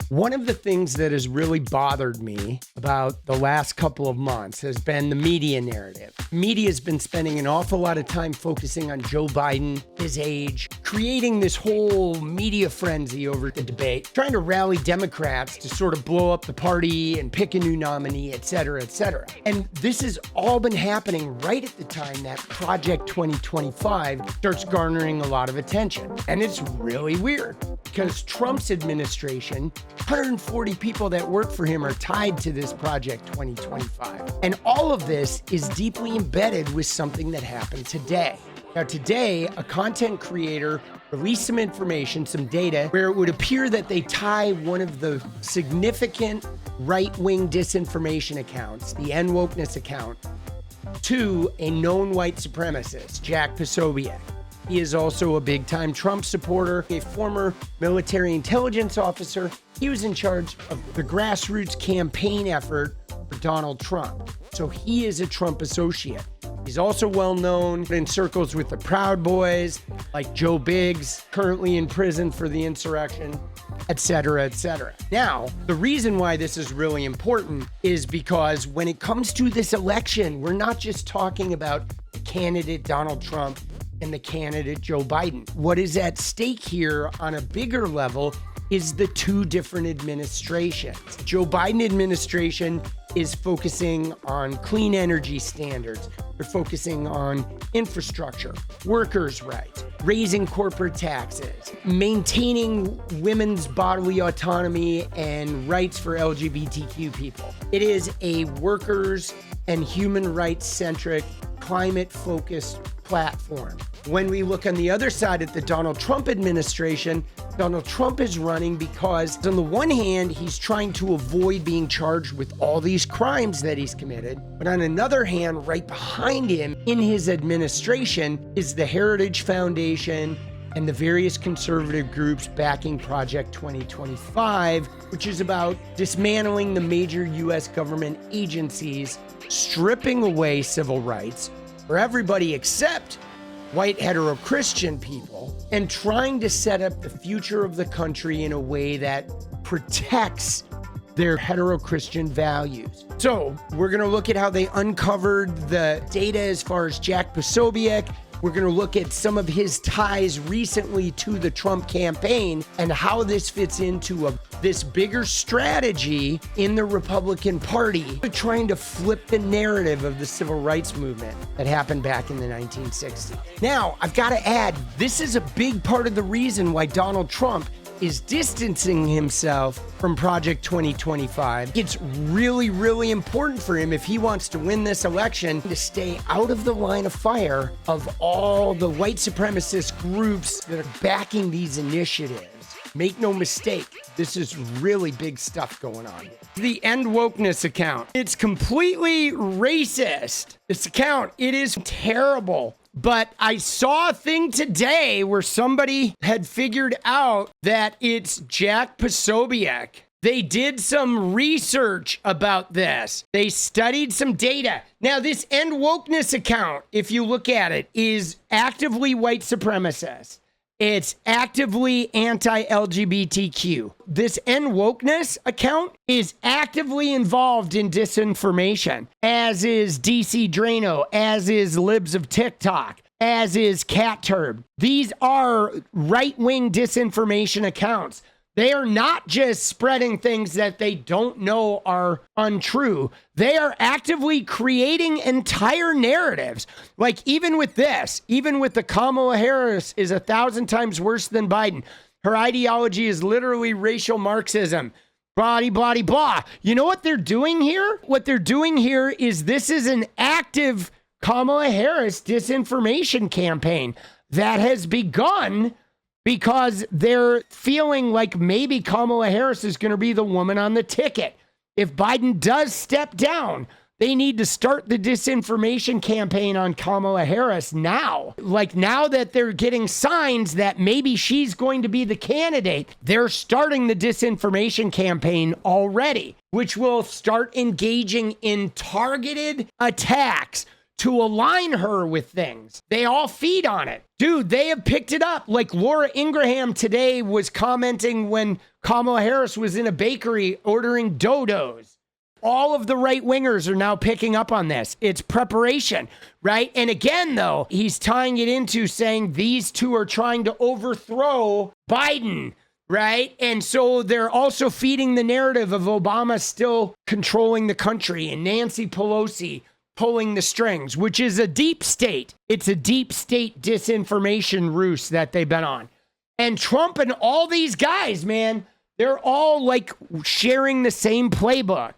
One of the things that has really bothered me about the last couple of months has been the media narrative. Media has been spending an awful lot of time focusing on Joe Biden, his age, creating this whole media frenzy over the debate, trying to rally Democrats to sort of blow up the party and pick a new nominee, et cetera, et cetera. And this has all been happening right at the time that Project 2025 starts garnering a lot of attention. And it's really weird because Trump's administration, 140 people that work for him are tied to this Project 2025. And all of this is deeply embedded with something that happened today. Now, today, a content creator released some information, some data, where it would appear that they tie one of the significant right-wing disinformation accounts, the N-Wokeness account, to a known white supremacist, Jack Posobiec. He is also a big-time Trump supporter, a former military intelligence officer. He was in charge of the grassroots campaign effort for Donald Trump. So he is a Trump associate. He's also well known in circles with the Proud Boys, like Joe Biggs, currently in prison for the insurrection, et cetera, et cetera. Now, the reason why this is really important is because when it comes to this election, we're not just talking about the candidate Donald Trump and the candidate Joe Biden. What is at stake here on a bigger level is the two different administrations. Joe Biden administration is focusing on clean energy standards. They're focusing on infrastructure, workers' rights, raising corporate taxes, maintaining women's bodily autonomy and rights for LGBTQ people. It is a workers and human rights centric, climate-focused platform. When we look on the other side at the Donald Trump administration, Donald Trump is running because on the one hand, he's trying to avoid being charged with all these crimes that he's committed. But on another hand, right behind him in his administration is the Heritage Foundation and the various conservative groups backing Project 2025, which is about dismantling the major U.S. government agencies, stripping away civil rights for everybody except white hetero-Christian people, and trying to set up the future of the country in a way that protects their hetero-Christian values. So we're going to look at how they uncovered the data as far as Jack Posobiec. We're going to look at some of his ties recently to the Trump campaign and how this fits into this bigger strategy in the Republican Party, trying to flip the narrative of the civil rights movement that happened back in the 1960s. Now, I've got to add, this is a big part of the reason why Donald Trump is distancing himself from Project 2025. It's really, really important for him if he wants to win this election to stay out of the line of fire of all the white supremacist groups that are backing these initiatives. Make no mistake, this is really big stuff going on. The End Wokeness account. It's completely racist. This account, it is terrible. But I saw a thing today where somebody had figured out that it's Jack Posobiec. They did some research about this. They studied some data. Now, this End Wokeness account, if you look at it, is actively white supremacist. It's actively anti-LGBTQ. This End Wokeness account is actively involved in disinformation, as is DC Drano, as is Libs of TikTok, as is CatTurb. These are right-wing disinformation accounts. They are not just spreading things that they don't know are untrue. They are actively creating entire narratives. Like even with this, even with the Kamala Harris is 1,000 times worse than Biden. Her ideology is literally racial Marxism. Blah, blah, blah. You know what they're doing here? What they're doing here is this is an active Kamala Harris disinformation campaign that has begun because they're feeling like maybe Kamala Harris is going to be the woman on the ticket. If Biden does step down, they need to start the disinformation campaign on Kamala Harris now. Like now that they're getting signs that maybe she's going to be the candidate, they're starting the disinformation campaign already, which will start engaging in targeted attacks to align her with things. They all feed on it. Dude, they have picked it up. Like Laura Ingraham today was commenting when Kamala Harris was in a bakery ordering dodos. All of the right wingers are now picking up on this. It's preparation, right? And again, though, he's tying it into saying these two are trying to overthrow Biden, right? And so they're also feeding the narrative of Obama still controlling the country and Nancy Pelosi pulling the strings, which is a deep state. It's a deep state disinformation ruse that they've been on. And Trump and all these guys, man, they're all like sharing the same playbook.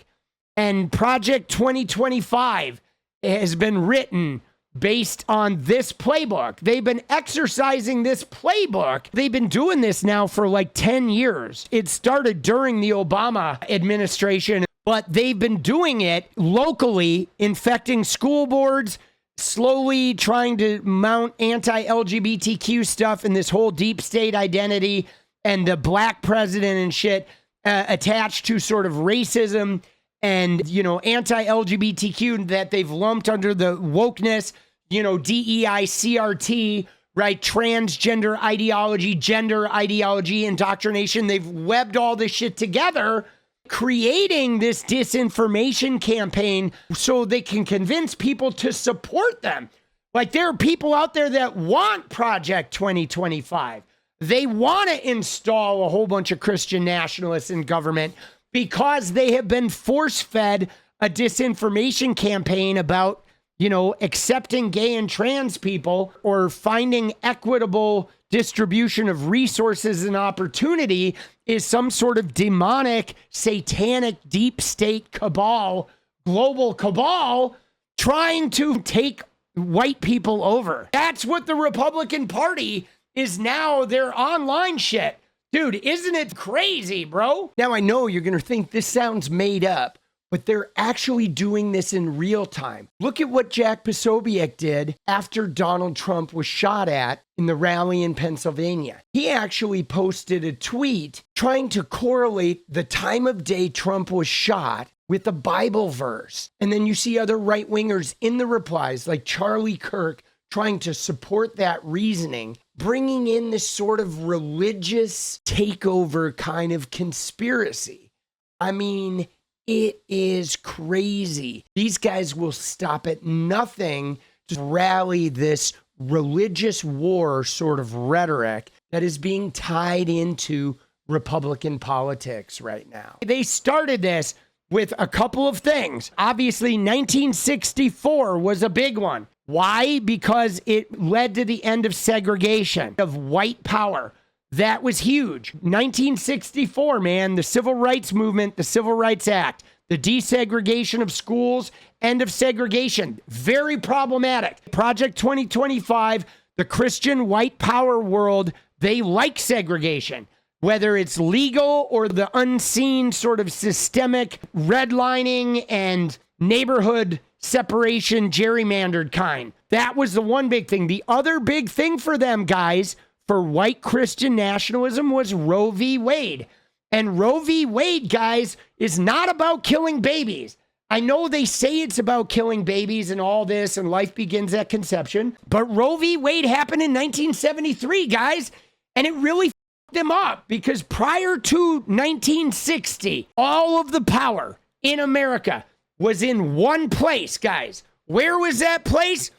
And Project 2025 has been written based on this playbook. They've been exercising this playbook. They've been doing this now for like 10 years. It started during the Obama administration, but they've been doing it locally, infecting school boards, slowly trying to mount anti-LGBTQ stuff and this whole deep state identity and the black president and shit attached to sort of racism and, you know, anti-LGBTQ that they've lumped under the wokeness, you know, DEI, CRT, right? Transgender ideology, gender ideology, indoctrination. They've webbed all this shit together, creating this disinformation campaign so they can convince people to support them. Like there are people out there that want Project 2025. They want to install a whole bunch of Christian nationalists in government because they have been force-fed a disinformation campaign about, you know, accepting gay and trans people or finding equitable distribution of resources and opportunity is some sort of demonic, satanic, deep state cabal, global cabal trying to take white people over. That's what the Republican Party is now, their online shit. Dude, isn't it crazy, bro? Now, I know you're going to think this sounds made up, but they're actually doing this in real time. Look at what Jack Posobiec did after Donald Trump was shot at in the rally in Pennsylvania. He actually posted a tweet trying to correlate the time of day Trump was shot with a Bible verse. And then you see other right-wingers in the replies, like Charlie Kirk, trying to support that reasoning, bringing in this sort of religious takeover kind of conspiracy. I mean, it is crazy. These guys will stop at nothing to rally this religious war sort of rhetoric that is being tied into Republican politics right now. They started this with a couple of things. Obviously, 1964 was a big one. Why? Because it led to the end of segregation, of white power. That was huge. 1964, man, the Civil Rights Movement, the Civil Rights Act, the desegregation of schools, end of segregation. Very problematic. Project 2025, the Christian white power world, they like segregation. Whether it's legal or the unseen sort of systemic redlining and neighborhood separation, gerrymandered kind. That was the one big thing. The other big thing for them, guys, for white Christian nationalism was Roe v. Wade. And Roe v. Wade, guys, is not about killing babies. I know they say it's about killing babies and all this and life begins at conception, but Roe v. Wade happened in 1973, guys, and it really fucked them up because prior to 1960, all of the power in America was in one place, guys. Where was that place?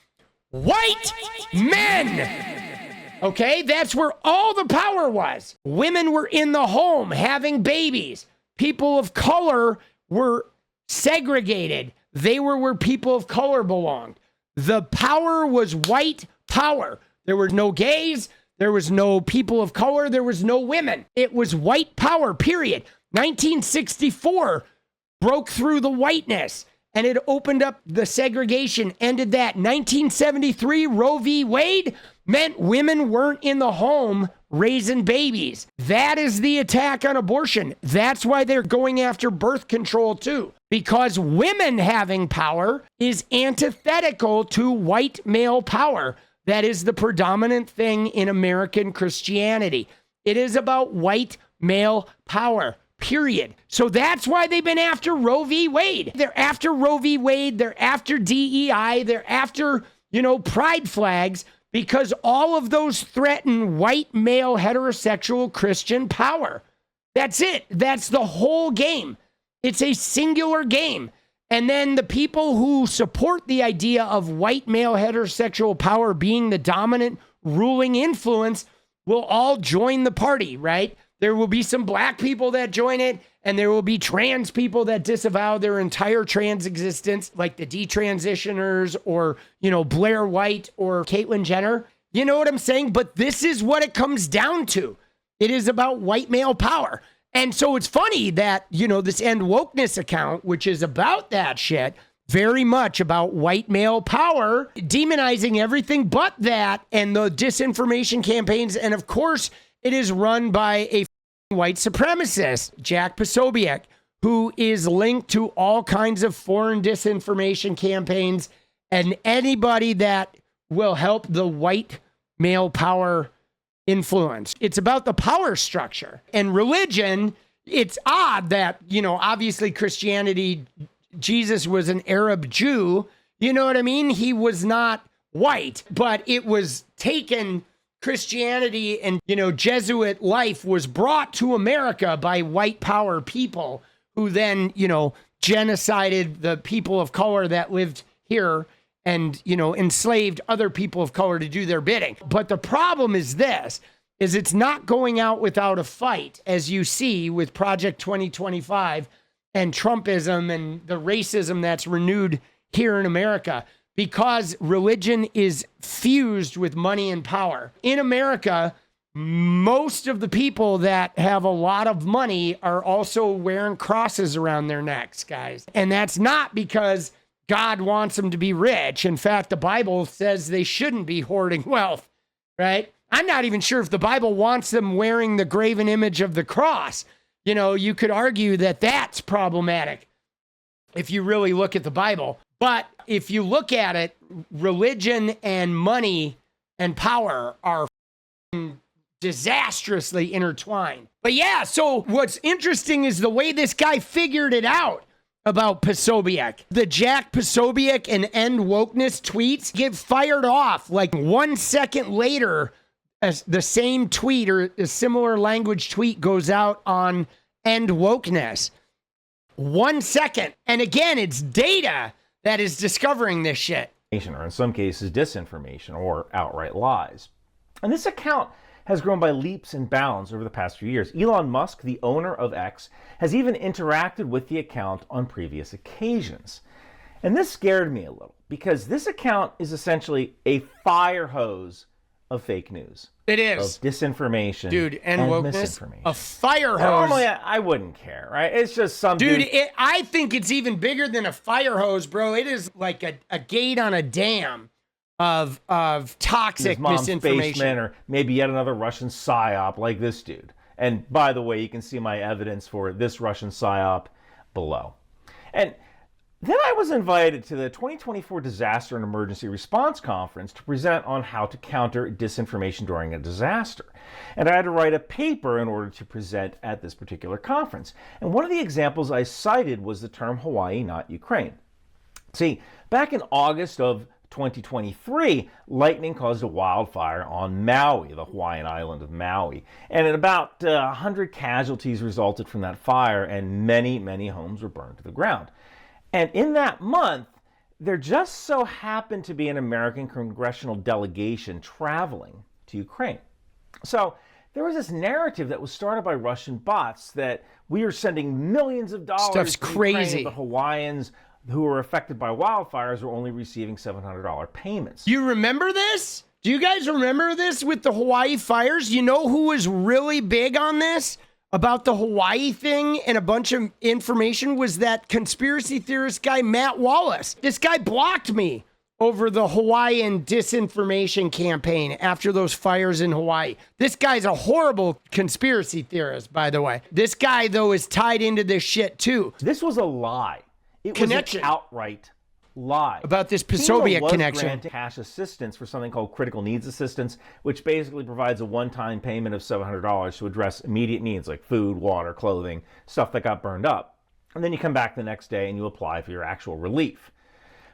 White men. Okay, that's where all the power was. Women were in the home having babies. People of color were segregated. They were where people of color belonged. The power was white power. There were no gays. There was no people of color. There was no women. It was white power, period. 1964 broke through the whiteness, and it opened up the segregation, ended that. 1973, Roe v. Wade meant women weren't in the home raising babies. That is the attack on abortion. That's why they're going after birth control too, because women having power is antithetical to white male power. That is the predominant thing in American Christianity. It is about white male power, period. So that's why they've been after Roe v. Wade. They're after Roe v. Wade. They're after DEI. They're after, pride flags, because all of those threaten white male heterosexual Christian power. That's it. That's the whole game. It's a singular game. And then the people who support the idea of white male heterosexual power being the dominant ruling influence will all join the party, right? There will be some black people that join it, and there will be trans people that disavow their entire trans existence, like the detransitioners or, Blair White or Caitlyn Jenner. You know what I'm saying? But this is what it comes down to. It is about white male power. And so it's funny that, this End Wokeness account, which is about that shit, very much about white male power, demonizing everything but that and the disinformation campaigns. And of course, it is run by a white supremacist, Jack Posobiec, who is linked to all kinds of foreign disinformation campaigns and anybody that will help the white male power influence. It's about the power structure and religion. It's odd that, obviously Christianity, Jesus was an Arab Jew. You know what I mean? He was not white, but it was taken. Christianity and, Jesuit life was brought to America by white power people who then, genocided the people of color that lived here and, enslaved other people of color to do their bidding. But the problem is it's not going out without a fight, as you see with Project 2025 and Trumpism and the racism that's renewed here in America, because religion is fused with money and power. In America, most of the people that have a lot of money are also wearing crosses around their necks, guys. And that's not because God wants them to be rich. In fact, the Bible says they shouldn't be hoarding wealth, right? I'm not even sure if the Bible wants them wearing the graven image of the cross. You could argue that that's problematic if you really look at the Bible. But if you look at it, religion and money and power are disastrously intertwined. But yeah, so what's interesting is the way this guy figured it out about Posobiec. The Jack Posobiec and End Wokeness tweets get fired off like 1 second later as the same tweet or a similar language tweet goes out on End Wokeness. 1 second. And again, it's data that is discovering this shit. Or in some cases, disinformation or outright lies. And this account has grown by leaps and bounds over the past few years. Elon Musk, the owner of X, has even interacted with the account on previous occasions. And this scared me a little because this account is essentially a fire hose of fake news. It is. Of disinformation. Dude, and wokeness, misinformation. A fire hose. Normally, I wouldn't care, right? It's just some dude. I think it's even bigger than a fire hose, bro. It is like a gate on a dam of toxic misinformation. Basement, or maybe yet another Russian psyop like this dude. And by the way, you can see my evidence for this Russian psyop below. And then I was invited to the 2024 Disaster and Emergency Response Conference to present on how to counter disinformation during a disaster. And I had to write a paper in order to present at this particular conference. And one of the examples I cited was the term Hawaii, not Ukraine. See, back in August of 2023, lightning caused a wildfire on Maui, the Hawaiian island of Maui. And about 100 casualties resulted from that fire, and many, many homes were burned to the ground. And in that month, there just so happened to be an American congressional delegation traveling to Ukraine. So there was this narrative that was started by Russian bots that we are sending millions of dollars Stuff's to crazy. Ukraine. The Hawaiians who were affected by wildfires are only receiving $700 payments. You remember this? Do you guys remember this with the Hawaii fires? You know who was really big on this? About the Hawaii thing and a bunch of information was that conspiracy theorist guy, Matt Wallace. This guy blocked me over the Hawaiian disinformation campaign after those fires in Hawaii. This guy's a horrible conspiracy theorist, by the way. This guy, though, is tied into this shit, too. This was a lie. It was an outright lie. About this FEMA Soviet was connection. granting cash assistance for something called critical needs assistance, which basically provides a one-time payment of $700 to address immediate needs like food, water, clothing, stuff that got burned up. And then you come back the next day and you apply for your actual relief.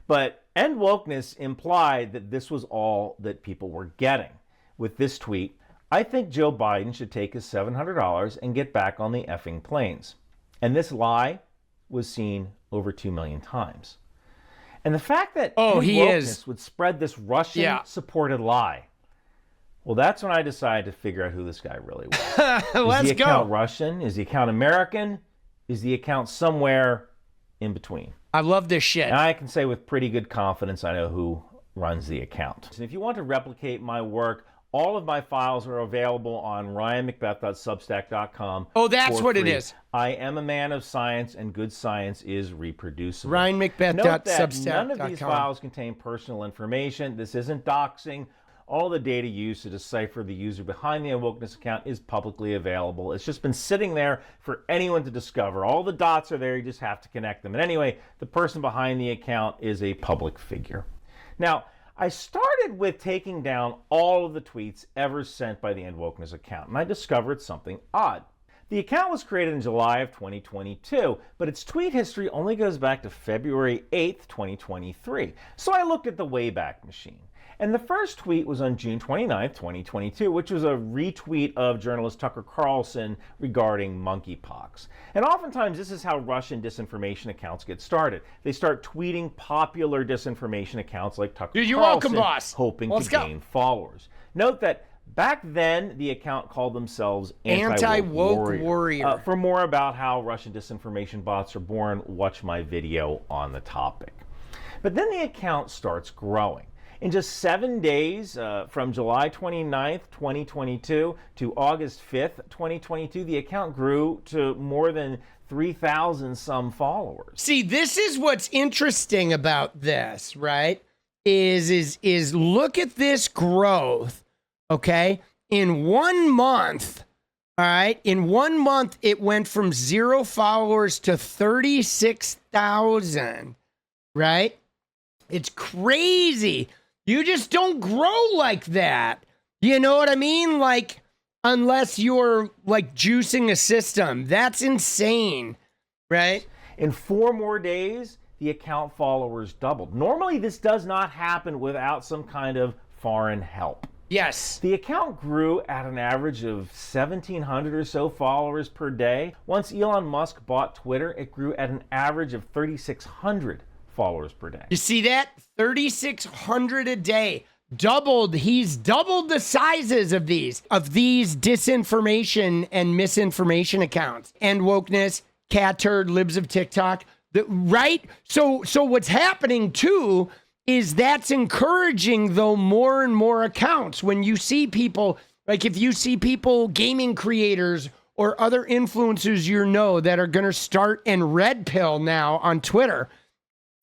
But End Wokeness implied that this was all that people were getting. With this tweet, I think Joe Biden should take his $700 and get back on the effing planes. And this lie was seen over 2 million times. And the fact that End Wokeness would spread this Russian-supported lie, well, that's when I decided to figure out who this guy really was. Is the account Russian? Is the account American? Is the account somewhere in between? I love this shit. And I can say with pretty good confidence I know who runs the account. And if you want to replicate my work, all of my files are available on ryanmcbeth.substack.com. Oh, that's what it is. I am a man of science, and good science is reproducible. ryanmcbeth.substack.com. None of these files contain personal information. This isn't doxing. All the data used to decipher the user behind the Unwokeness account is publicly available. It's just been sitting there for anyone to discover. All the dots are there. You just have to connect them. And anyway, the person behind the account is a public figure. Now, I started with taking down all of the tweets ever sent by the End Wokeness account, and I discovered something odd. The account was created in July of 2022, but its tweet history only goes back to February 8th, 2023. So I looked at the Wayback Machine. And the first tweet was on June 29th, 2022, which was a retweet of journalist Tucker Carlson regarding monkeypox. And oftentimes this is how Russian disinformation accounts get started. They start tweeting popular disinformation accounts like Tucker Carlson, welcome, boss. hoping to gain followers. Note that back then the account called themselves Anti-Woke Warrior. For more about how Russian disinformation bots are born, watch my video on the topic. But then the account starts growing. In just 7 days, from July 29th, 2022 to August 5th, 2022, the account grew to more than 3,000 some followers. See, this is what's interesting about this, right? Is look at this growth, okay? In 1 month, all right? In 1 month, it went from 0 followers to 36,000, right? It's crazy. You just don't grow like that. You know what I mean? Like, unless you're like juicing a system. That's insane, right? In 4 more days, the account followers doubled. Normally, this does not happen without some kind of foreign help. Yes. The account grew at an average of 1,700 or so followers per day. Once Elon Musk bought Twitter, it grew at an average of 3,600 followers per day. You see that? 3,600 a day. Doubled. He's doubled the sizes of these disinformation and misinformation accounts. And Wokeness, Cat Turd, Libs of TikTok. Right? So what's happening too is that's encouraging though more and more accounts. When you see people, like if you see people, gaming creators or other influencers that are going to start and red pill now on Twitter,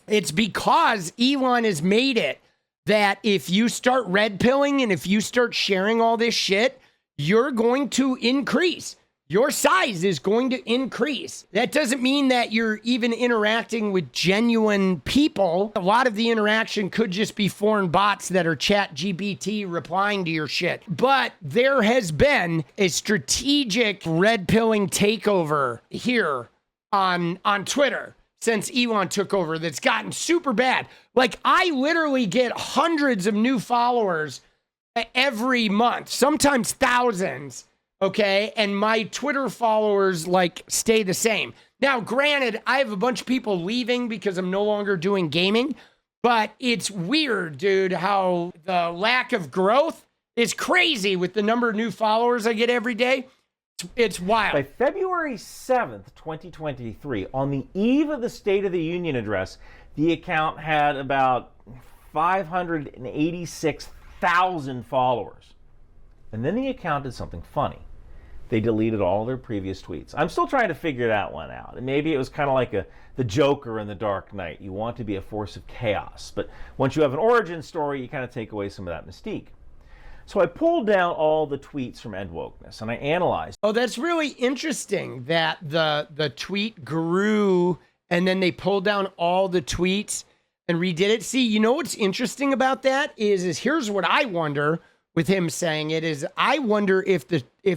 it's because Elon has made it that if you start red pilling and if you start sharing all this shit, you're going to increase. Your size is going to increase. That doesn't mean that you're even interacting with genuine people. A lot of the interaction could just be foreign bots that are ChatGPT replying to your shit. But there has been a strategic red pilling takeover here on Twitter since Elon took over that's gotten super bad. Like, I literally get hundreds of new followers every month, sometimes thousands, okay? And my Twitter followers, like, stay the same. Now, granted, I have a bunch of people leaving because I'm no longer doing gaming, but it's weird, dude, how the lack of growth is crazy with the number of new followers I get every day. It's wild. By February 7th, 2023, on the eve of the State of the Union address, the account had about 586,000 followers. And then the account did something funny. They deleted all their previous tweets. I'm still trying to figure that one out. And maybe it was kind of like the Joker in The Dark Knight. You want to be a force of chaos. But once you have an origin story, you kind of take away some of that mystique. So I pulled down all the tweets from End Wokeness and I analyzed. Oh, that's really interesting that the tweet grew and then they pulled down all the tweets. and redid it. See, you know what's interesting about that is here's what I wonder with him saying it is I wonder if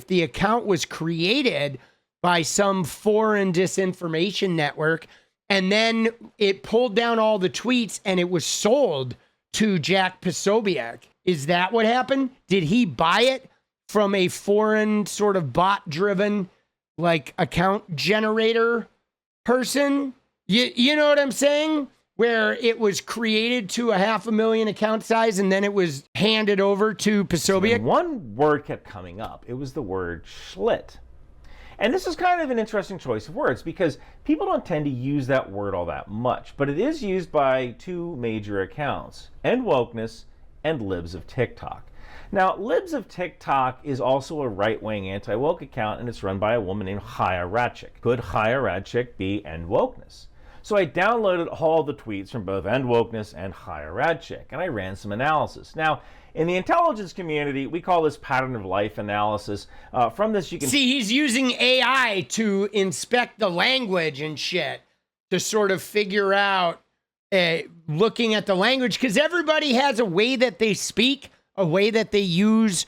the account was created by some foreign disinformation network and then it pulled down all the tweets and it was sold to Jack Posobiec. Is that what happened? Did he buy it from a foreign sort of bot driven like account generator person? You know what I'm saying? Where it was created to a 500,000 account size and then it was handed over to Posobiec. One word kept coming up. It was the word schlit. And this is kind of an interesting choice of words because people don't tend to use that word all that much, but it is used by two major accounts, End Wokeness and Libs of TikTok. Now, Libs of TikTok is also a right-wing anti-woke account, and it's run by a woman named Chaya Radchik. Could Chaya Radchik be End Wokeness? So I downloaded all the tweets from both End Wokeness and Chaya Radchik, and I ran some analysis. Now, in the intelligence community, we call this pattern of life analysis. From this, you can see he's using AI to inspect the language and shit to sort of figure out, looking at the language, because everybody has a way that they speak, a way that they use,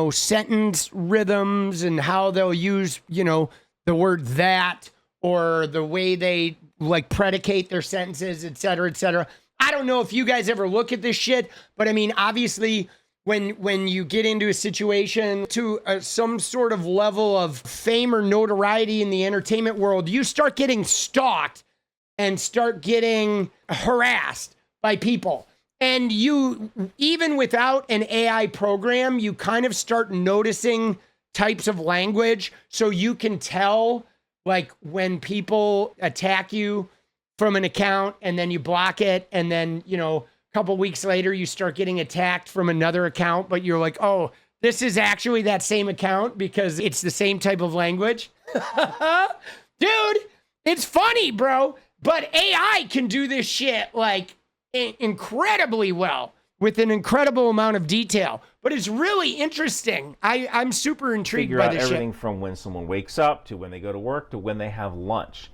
sentence rhythms and how they'll use, the word that or the way they like predicate their sentences, et cetera, et cetera. I don't know if you guys ever look at this shit, but I mean, obviously, when you get into a situation to some sort of level of fame or notoriety in the entertainment world, you start getting stalked and start getting harassed by people. And you, even without an AI program, you kind of start noticing types of language so you can tell like when people attack you from an account and then you block it and then, a couple weeks later you start getting attacked from another account, but you're like, oh, this is actually that same account because it's the same type of language. Dude, it's funny, bro. But AI can do this shit like incredibly well with an incredible amount of detail. But it's really interesting. I'm super intrigued by this shit. Everything from when someone wakes up to when they go to work to when they have lunch.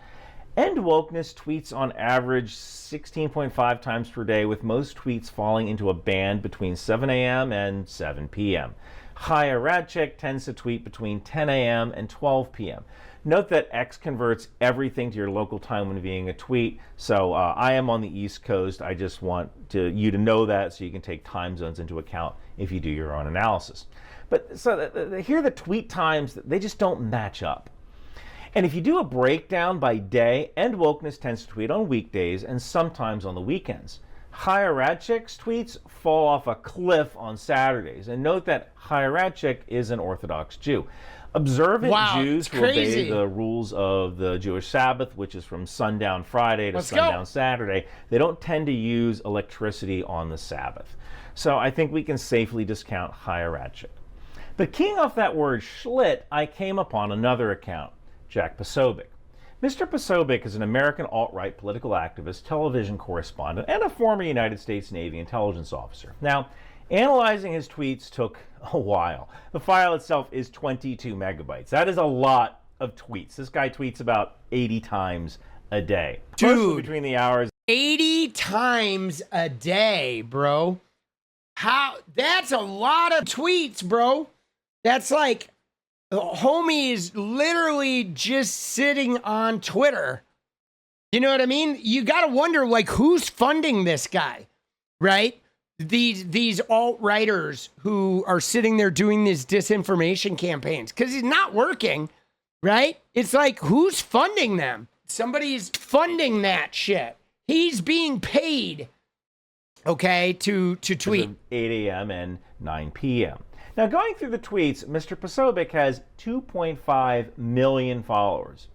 End Wokeness tweets on average 16.5 times per day, with most tweets falling into a band between 7 a.m. and 7 p.m. Chaya Radchik tends to tweet between 10 a.m. and 12 p.m. Note that X converts everything to your local time when viewing a tweet. So I am on the East Coast. I just want you to know that so you can take time zones into account if you do your own analysis. But so here are the tweet times, they just don't match up. And if you do a breakdown by day, End Wokeness tends to tweet on weekdays and sometimes on the weekends. Chaya Radchik's tweets fall off a cliff on Saturdays. And note that Chaya Radchik is an Orthodox Jew. Observant Jews who obey the rules of the Jewish Sabbath, which is from sundown Friday to sundown Saturday, they don't tend to use electricity on the Sabbath. So I think we can safely discount Chaya Radchik. But keying off that word schlit, I came upon another account, Jack Posobiec. Mr. Posobiec is an American alt-right political activist, television correspondent, and a former United States Navy intelligence officer. Now, analyzing his tweets took a while. The file itself is 22 megabytes. That is a lot of tweets. This guy tweets about 80 times a day. Dude, between the hours 80 times a day, bro. That's a lot of tweets, bro. That's like homie is literally just sitting on Twitter. You know what I mean? You got to wonder, like, who's funding this guy, right? These alt-righters who are sitting there doing these disinformation campaigns because he's not working, right? It's like, who's funding them? Somebody's funding that shit. He's being paid, okay, to tweet. 8 a.m. and 9 p.m. Now, going through the tweets, Mr. Posobiec has 2.5 million followers.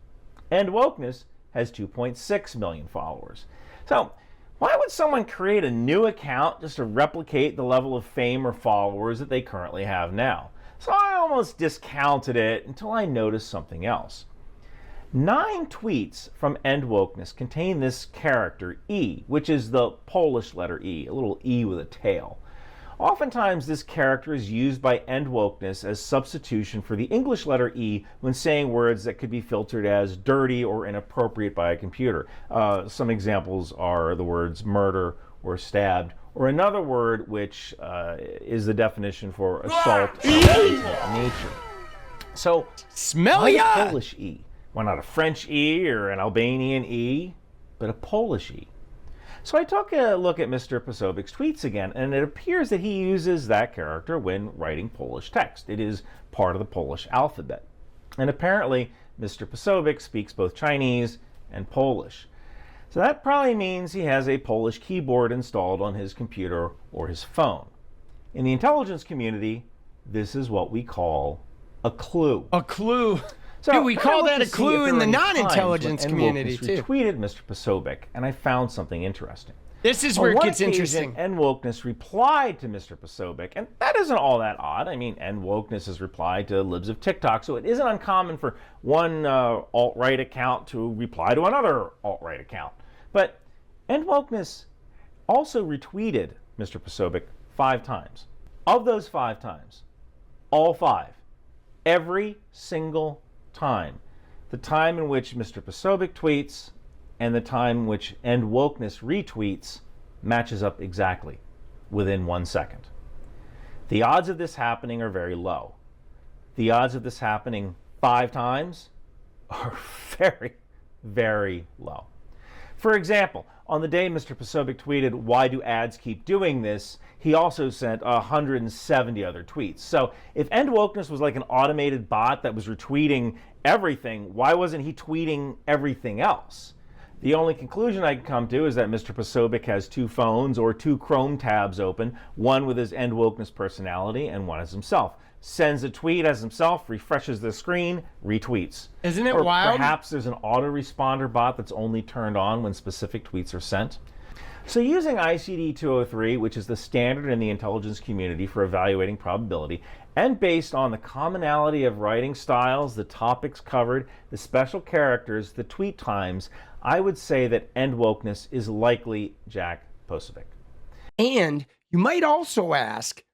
End Wokeness has 2.6 million followers. So, why would someone create a new account just to replicate the level of fame or followers that they currently have now? So I almost discounted it until I noticed something else. 9 tweets from End Wokeness contain this character E, which is the Polish letter E, a little E with a tail. Oftentimes, this character is used by end wokeness as substitution for the English letter E when saying words that could be filtered as dirty or inappropriate by a computer. Some examples are the words murder or stabbed, or another word which is the definition for assault of nature. So, smell why ya! a Polish E? Why not a French E or an Albanian E, but a Polish E? So I took a look at Mr. Posowik's tweets again, and it appears that he uses that character when writing Polish text. It is part of the Polish alphabet. And apparently, Mr. Posowik speaks both Chinese and Polish. So that probably means he has a Polish keyboard installed on his computer or his phone. In the intelligence community, this is what we call a clue. A clue. So Dude, we call that a clue in the non-intelligence community, too. I retweeted Mr. Posowik, and I found something interesting. This is where it gets interesting. End wokeness replied to Mr. Posowik, and that isn't all that odd. I mean, end wokeness has replied to libs of TikTok, so it isn't uncommon for one alt-right account to reply to another alt-right account. But end wokeness also retweeted Mr. Posowik 5 times. Of those 5 times, all 5, every single time, the time in which Mr. Posowik tweets and the time in which end wokeness retweets matches up exactly within 1 second. The odds of this happening are very low. The odds of this happening 5 times are very, very low. For example, on the day Mr. Posowik tweeted, "Why do ads keep doing this?" he also sent 170 other tweets. So if end wokeness was like an automated bot that was retweeting everything, why wasn't he tweeting everything else? The only conclusion I can come to is that Mr. Posowik has 2 phones or 2 Chrome tabs open, one with his end wokeness personality and one as himself. Sends a tweet as himself, refreshes the screen, retweets. Isn't it or wild? Perhaps there's an autoresponder bot that's only turned on when specific tweets are sent. So using ICD 203, which is the standard in the intelligence community for evaluating probability, and based on the commonality of writing styles, the topics covered, the special characters, the tweet times, I would say that end wokeness is likely Jack Posowik. And you might also ask,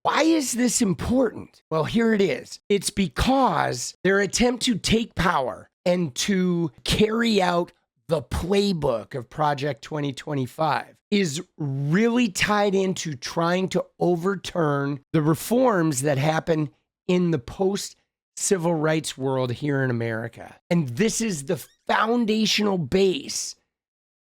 why is this important? Well, here it is. It's because their attempt to take power and to carry out the playbook of Project 2025 is really tied into trying to overturn the reforms that happen in the post-civil rights world here in America. And this is the foundational base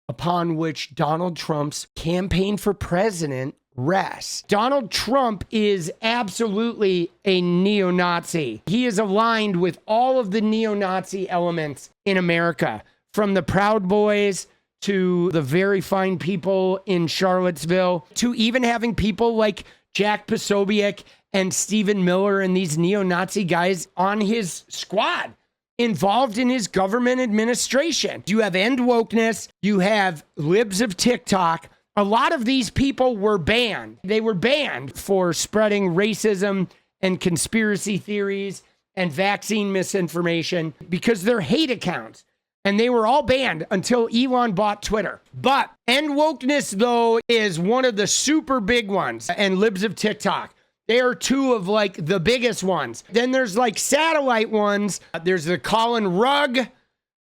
upon which Donald Trump's campaign for president rests. Donald Trump is absolutely a neo-Nazi. He is aligned with all of the neo-Nazi elements in America, from the Proud Boys to the very fine people in Charlottesville, to even having people like Jack Posobiec and Stephen Miller and these neo-Nazi guys on his squad, involved in his government administration. You have end wokeness, you have libs of TikTok. A lot of these people were banned. They were banned for spreading racism and conspiracy theories and vaccine misinformation because they're hate accounts. And they were all banned until Elon bought Twitter. But end wokeness, though, is one of the super big ones. And libs of TikTok, they are 2 of like the biggest ones. Then there's like satellite ones. There's the Colin Rugg.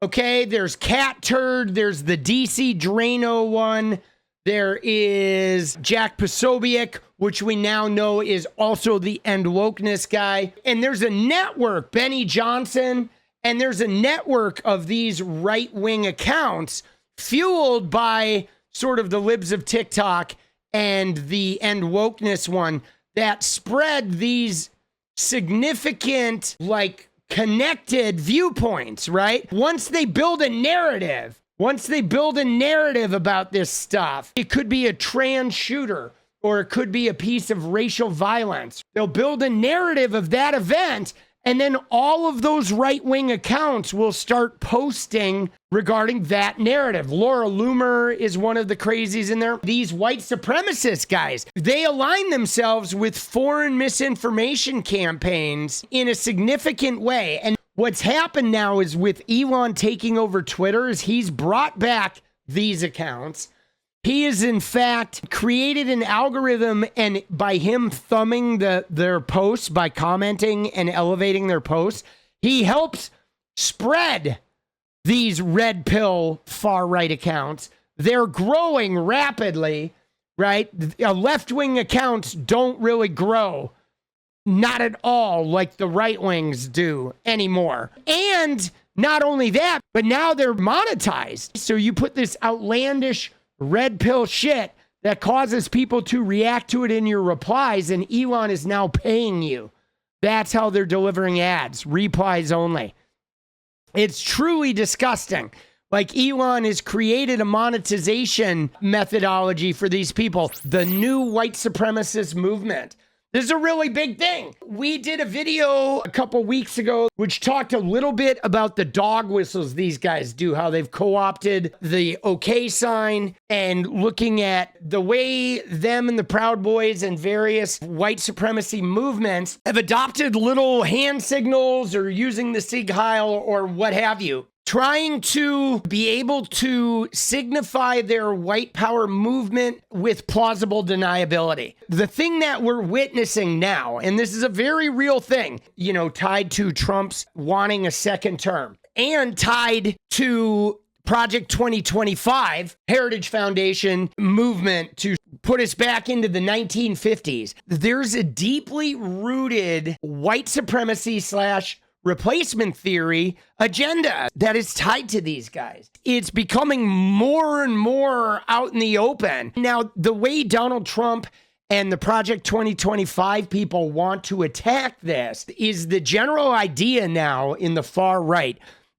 Okay, there's Cat Turd. There's the DC Drano one. There is Jack Posobiec, which we now know is also the end wokeness guy. And there's a network, Benny Johnson. And there's a network of these right-wing accounts fueled by sort of the libs of TikTok and the end wokeness one that spread these significant, like, connected viewpoints, right? Once they build a narrative about this stuff, it could be a trans shooter or it could be a piece of racial violence. They'll build a narrative of that event. And then all of those right-wing accounts will start posting regarding that narrative. Laura Loomer is one of the crazies in there. These white supremacist guys, they align themselves with foreign misinformation campaigns in a significant way. And what's happened now is with Elon taking over Twitter is he's brought back these accounts. He has, in fact, created an algorithm, and by him thumbing their posts, by commenting and elevating their posts, he helps spread these red pill far-right accounts. They're growing rapidly, right? Left-wing accounts don't really grow. Not at all like the right wings do anymore. And not only that, but now they're monetized. So you put this outlandish red pill shit that causes people to react to it in your replies, and Elon is now paying you. That's how they're delivering ads, replies only. It's truly disgusting. Like, Elon has created a monetization methodology for these people, the new white supremacist movement. This is a really big thing. We did a video a couple weeks ago which talked a little bit about the dog whistles these guys do, how they've co-opted the OK sign, and looking at the way them and the Proud Boys and various white supremacy movements have adopted little hand signals or using the Sieg Heil or what have you, trying to be able to signify their white power movement with plausible deniability. The thing that we're witnessing now, and this is a very real thing, you know, tied to Trump's wanting a second term and tied to Project 2025, Heritage Foundation movement to put us back into the 1950s. There's a deeply rooted white supremacy / replacement theory agenda that is tied to these guys. It's becoming more and more out in the open. Now, the way Donald Trump and the Project 2025 people want to attack this is the general idea now in the far right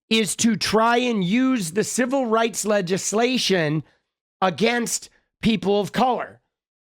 is to try and use the civil rights legislation against people of color.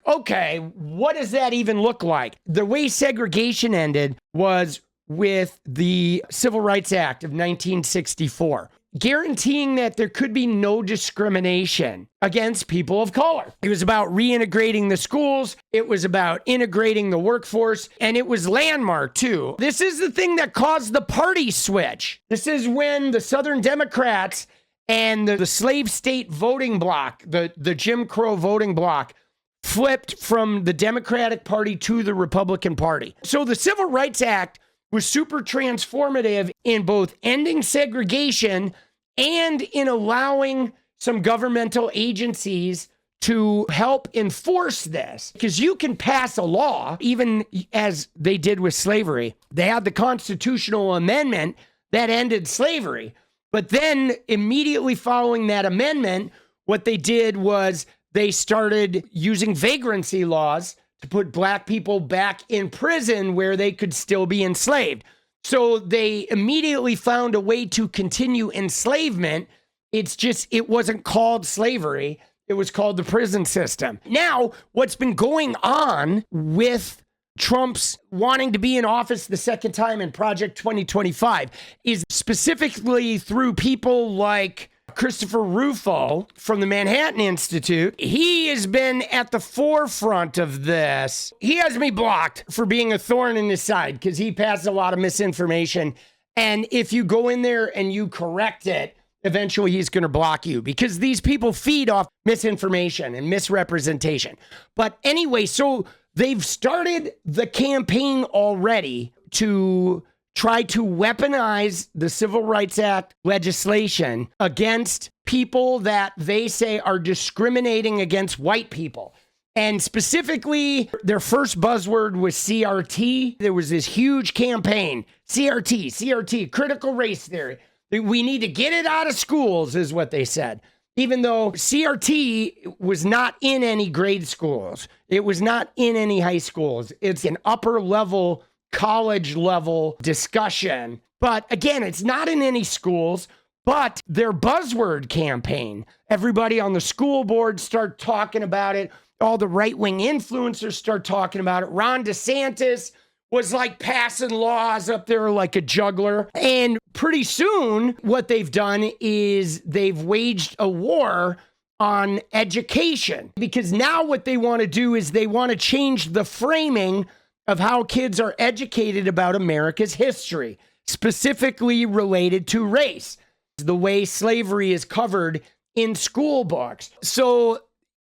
Okay, what does that even look like? The way segregation ended was with the Civil Rights Act of 1964, guaranteeing that there could be no discrimination against people of color. It was about reintegrating the schools. It was about integrating the workforce, and it was landmark too. This is the thing that caused the party switch. This is when the Southern Democrats and the slave state voting bloc, the Jim Crow voting bloc, flipped from the Democratic Party to the Republican Party. So the Civil Rights Act was super transformative in both ending segregation and in allowing some governmental agencies to help enforce this. Because you can pass a law, even as they did with slavery. They had the constitutional amendment that ended slavery. But then immediately following that amendment, what they did was they started using vagrancy laws to put black people back in prison where they could still be enslaved. So they immediately found a way to continue enslavement. It's just, it wasn't called slavery. It was called the prison system. Now, what's been going on with Trump's wanting to be in office the second time in Project 2025 is specifically through people like Christopher Rufo from the Manhattan Institute. He has been at the forefront of this. He has me blocked for being a thorn in his side because he passes a lot of misinformation. And if you go in there and you correct it, eventually he's going to block you because these people feed off misinformation and misrepresentation. But anyway, so they've started the campaign already to try to weaponize the Civil Rights Act legislation against people that they say are discriminating against white people. And specifically, their first buzzword was CRT. There was this huge campaign, CRT, critical race theory. We need to get it out of schools, is what they said. Even though CRT was not in any grade schools. It was not in any high schools. It's an upper level, college level discussion. But again, it's not in any schools, but their buzzword campaign, everybody on the school board start talking about it. All the right-wing influencers start talking about it. Ron DeSantis was like passing laws up there like a juggler. And pretty soon what they've done is they've waged a war on education, because now what they want to do is they want to change the framing of how kids are educated about America's history, specifically related to race, the way slavery is covered in school books. So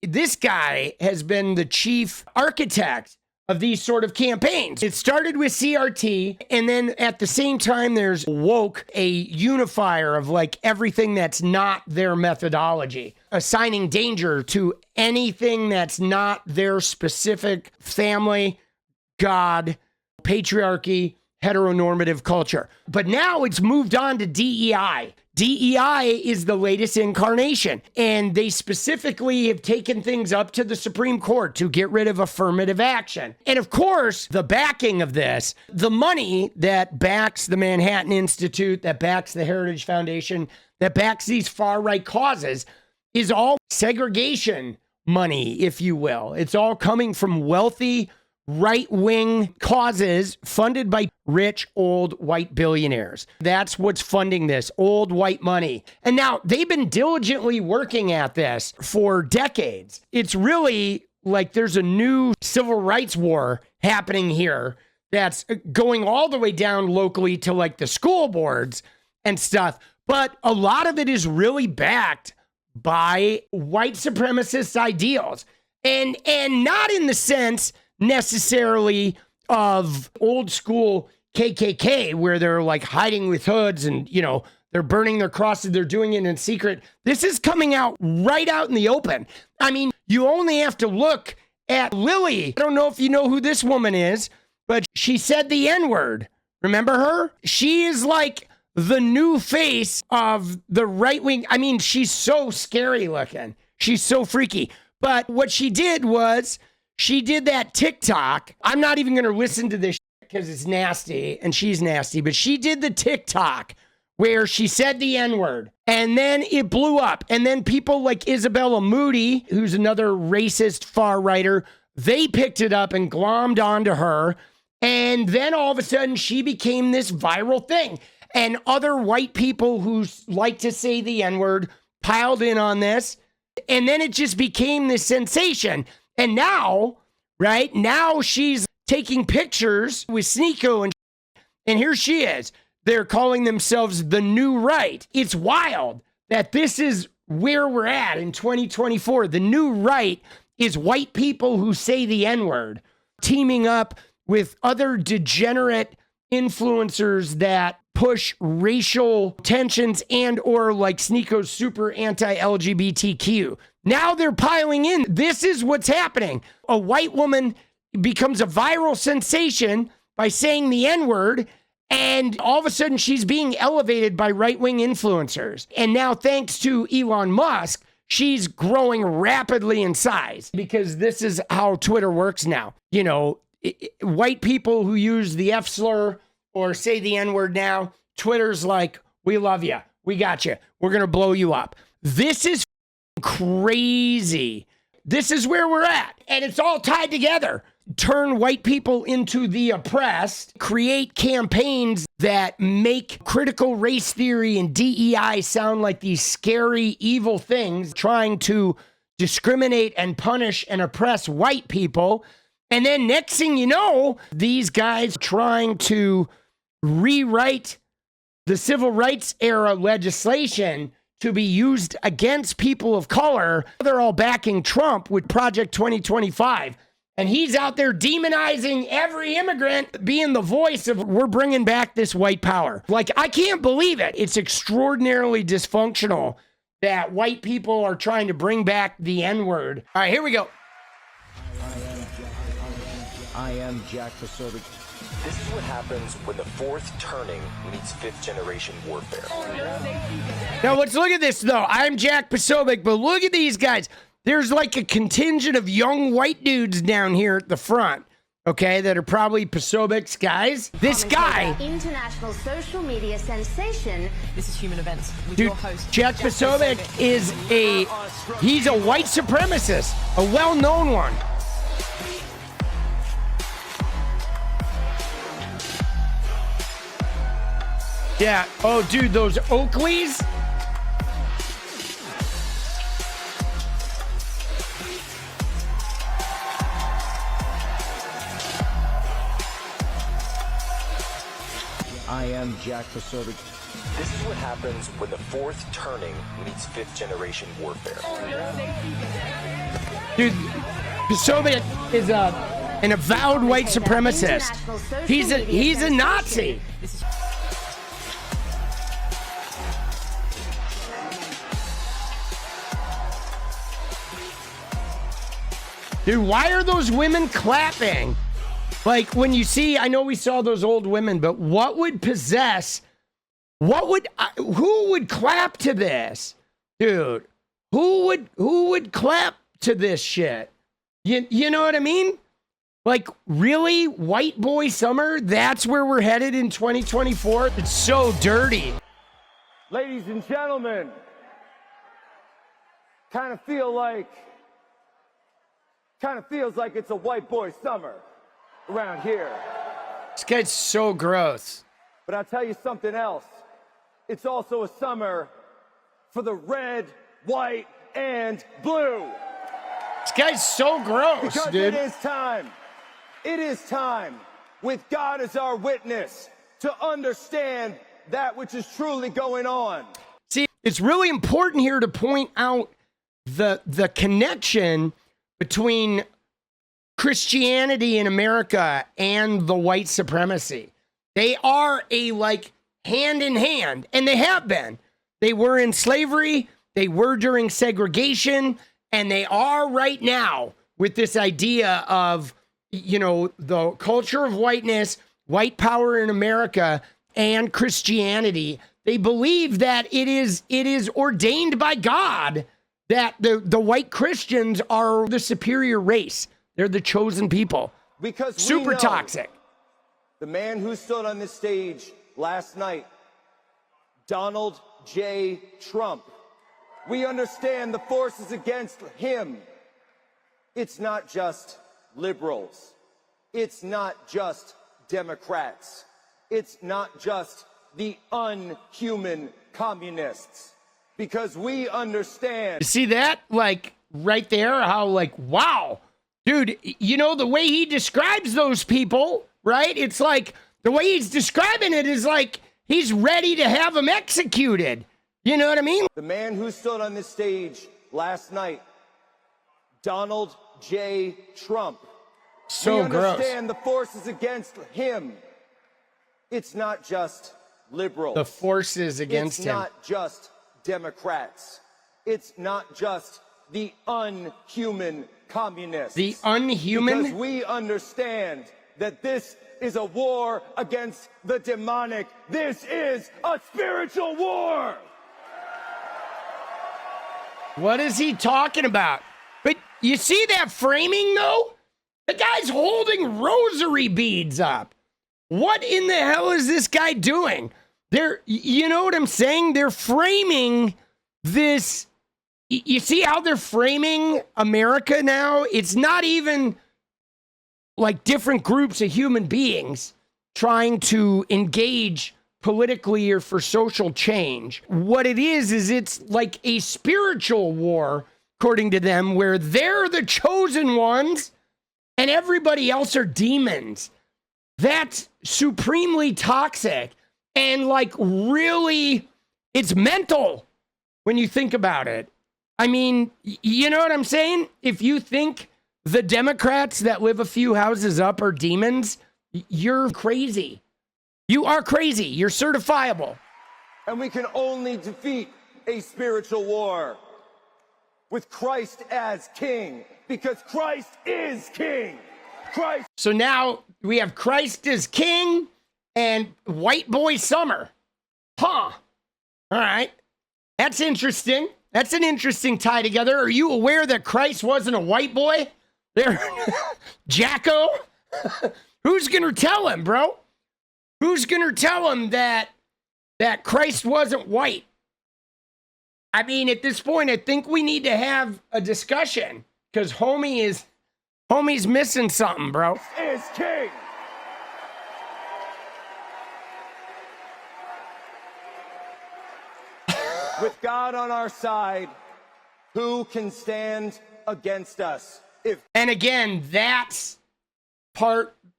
This guy has been the chief architect of these sort of campaigns. It started with CRT, and then at the same time, there's woke, a unifier of like everything that's not their methodology, assigning danger to anything that's not their specific family, God, patriarchy, heteronormative culture. But now it's moved on to DEI. DEI is the latest incarnation, and they specifically have taken things up to the Supreme Court to get rid of affirmative action. And of course, the backing of this, the money that backs the Manhattan Institute, that backs the Heritage Foundation, that backs these far-right causes, is all segregation money, if you will. It's all coming from wealthy, right-wing causes funded by rich, old, white billionaires. That's what's funding this, old white money. And now they've been diligently working at this for decades. It's really like there's a new civil rights war happening here that's going all the way down locally to like the school boards and stuff. But a lot of it is really backed by white supremacist ideals. And not in the sense necessarily of old school KKK where they're like hiding with hoods and, you know, they're burning their crosses. They're doing it in secret. This is coming out right out in the open. I mean, you only have to look at Lily. I don't know if you know who this woman is, but she said the N-word. Remember her? She is like the new face of the right wing. I mean, she's so scary looking. She's so freaky. But what she did was she did that TikTok. I'm not even going to listen to this because it's nasty and she's nasty, but she did the TikTok where she said the N-word and then it blew up. And then people like Isabella Moody, who's another racist far righter, they picked it up and glommed onto her. And then all of a sudden she became this viral thing. And other white people who like to say the N-word piled in on this. And then it just became this sensation. And now, right, now she's taking pictures with Sneeko and here she is. They're calling themselves the new right. It's wild that this is where we're at in 2024. The new right is white people who say the N-word, teaming up with other degenerate influencers that push racial tensions and or like Sneeko's super anti-LGBTQ. Now they're piling in. This is what's happening. A white woman becomes a viral sensation by saying the N-word, and all of a sudden she's being elevated by right-wing influencers. And now thanks to Elon Musk, she's growing rapidly in size because this is how Twitter works now. You know, white people who use the F slur or say the N-word now, Twitter's like, we love you. We got you. We're going to blow you up. This is crazy. This is where we're at. And it's all tied together. Turn white people into the oppressed, create campaigns that make critical race theory and DEI sound like these scary, evil things, trying to discriminate and punish and oppress white people. And then next thing you know, these guys trying to rewrite the civil rights era legislation to be used against people of color. They're all backing Trump with Project 2025. And he's out there demonizing every immigrant, being the voice of, we're bringing back this white power. Like, I can't believe it. It's extraordinarily dysfunctional that white people are trying to bring back the N-word. All right, here we go. I am Jack Posobiec. This is what happens when the fourth turning meets fifth generation warfare. Now, let's look at this, though. I'm Jack Posobiec, but look at these guys. There's like a contingent of young white dudes down here at the front, okay, that are probably Posobiec's guys. This guy, international social media sensation. This is Human Events with dude, your host. Jack Posobiec is he's a white supremacist, a well-known one. Yeah. Oh, dude, those Oakleys. I am Jack Posobiec. This is what happens when the fourth turning meets fifth generation warfare. Dude, Soviet is an avowed white supremacist. He's a Nazi. Dude, why are those women clapping? Like when you see, I know we saw those old women, but what would possess, who would clap to this? Dude, who would clap to this shit? You know what I mean? Like, really? White boy summer? That's where we're headed in 2024? It's so dirty. Ladies and gentlemen, kind of feels like it's a white boy summer around here. This guy's so gross. But I'll tell you something else. It's also a summer for the red, white, and blue. This guy's so gross, because dude. It is time, with God as our witness, to understand that which is truly going on. See, it's really important here to point out the connection between Christianity in America and the white supremacy. They are hand in hand, and they have been. They were in slavery, they were during segregation, and they are right now with this idea of, the culture of whiteness, white power in America, and Christianity. They believe that it is ordained by God that the white Christians are the superior race. They're the chosen people. Because super toxic. The man who stood on this stage last night, Donald J. Trump, we understand the forces against him. It's not just liberals. It's not just Democrats. It's not just the unhuman communists. Because we understand. See that? Right there, how wow. Dude, the way he describes those people, right? It's like, the way he's describing it is like he's ready to have them executed. You know what I mean? The man who stood on this stage last night, Donald J. Trump. So we gross. understand the forces against him. It's not just liberals. The forces against him. It's not just Democrats. It's not just the unhuman communists. The unhuman? Because we understand that this is a war against the demonic. This is a spiritual war. What is he talking about? But you see that framing, though? The guy's holding rosary beads up. What in the hell is this guy doing? You know what I'm saying? They're framing this. You see how they're framing America now? It's not even like different groups of human beings trying to engage politically or for social change. What it is it's like a spiritual war, according to them, where they're the chosen ones and everybody else are demons. That's supremely toxic and really, it's mental when you think about it. I mean, you know what I'm saying? If you think the Democrats that live a few houses up are demons, you're crazy. You are crazy. You're certifiable. And we can only defeat a spiritual war with Christ as king, because Christ is king. Christ. So now we have Christ as king and white boy summer. Huh. All right. That's interesting. That's an interesting tie together. Are you aware that Christ wasn't a white boy? There, Jacko. Who's going to tell him, bro? Who's going to tell him that Christ wasn't white? I mean, at this point, I think we need to have a discussion because homie's missing something, bro. Is king. With God on our side, who can stand against us? And again, that's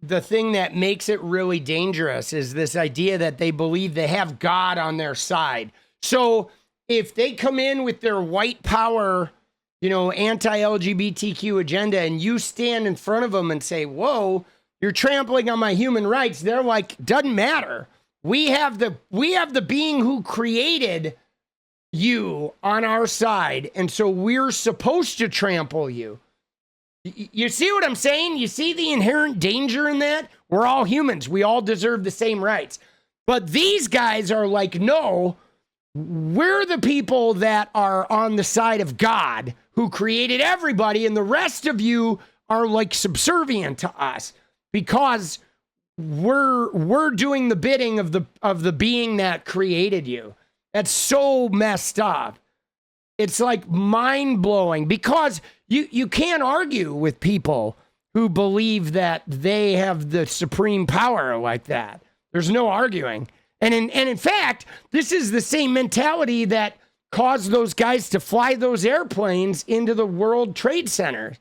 the thing that makes it really dangerous is this idea that they believe they have God on their side. So if they come in with their white power anti-LGBTQ agenda, and you stand in front of them and say, whoa, you're trampling on my human rights, they're like, doesn't matter. We have the being who created you on our side, and so we're supposed to trample you. You see what I'm saying? You see the inherent danger in that? We're all humans. We all deserve the same rights. But these guys are like, no, we're the people that are on the side of God who created everybody, and the rest of you are like subservient to us because we're doing the bidding of the being that created you. That's so messed up. It's like mind-blowing because you can't argue with people who believe that they have the supreme power like that. There's no arguing. And in fact, this is the same mentality that caused those guys to fly those airplanes into the World Trade Center.